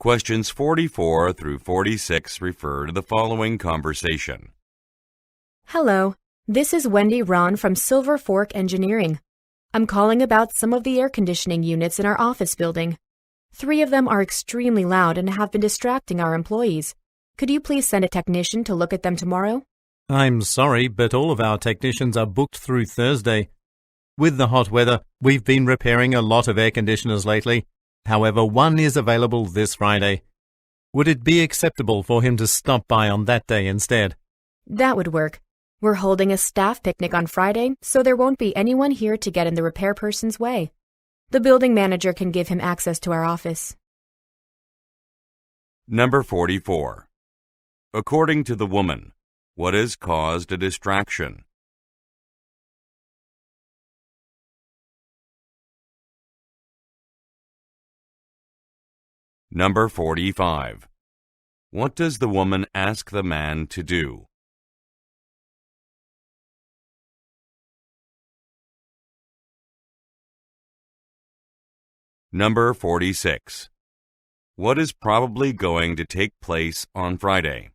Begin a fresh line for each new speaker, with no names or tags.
Questions 44 through 46 refer to the following conversation.
Hello, this is Wendy Rahn from fɔːk Engineering. I'm calling about some of the air conditioning units in our office building. 3 of them are extremely loud and have been distracting our employees. Could you please send a technician to look at them tomorrow?
I'm sorry, but all of our technicians are booked through Thursday. With the hot weather, we've been repairing a lot of air conditioners lately. However, one is available this Friday. Would it be acceptable for him to stop by on that day instead?
That would work. We're holding a staff picnic on Friday, so there won't be anyone here to get in the repair person's way. The building manager can give him access to our office.
Number 44. According to the woman, what has caused a distraction? Number 45. What does the woman ask the man to do? Number 46. What is probably going to take place on Friday?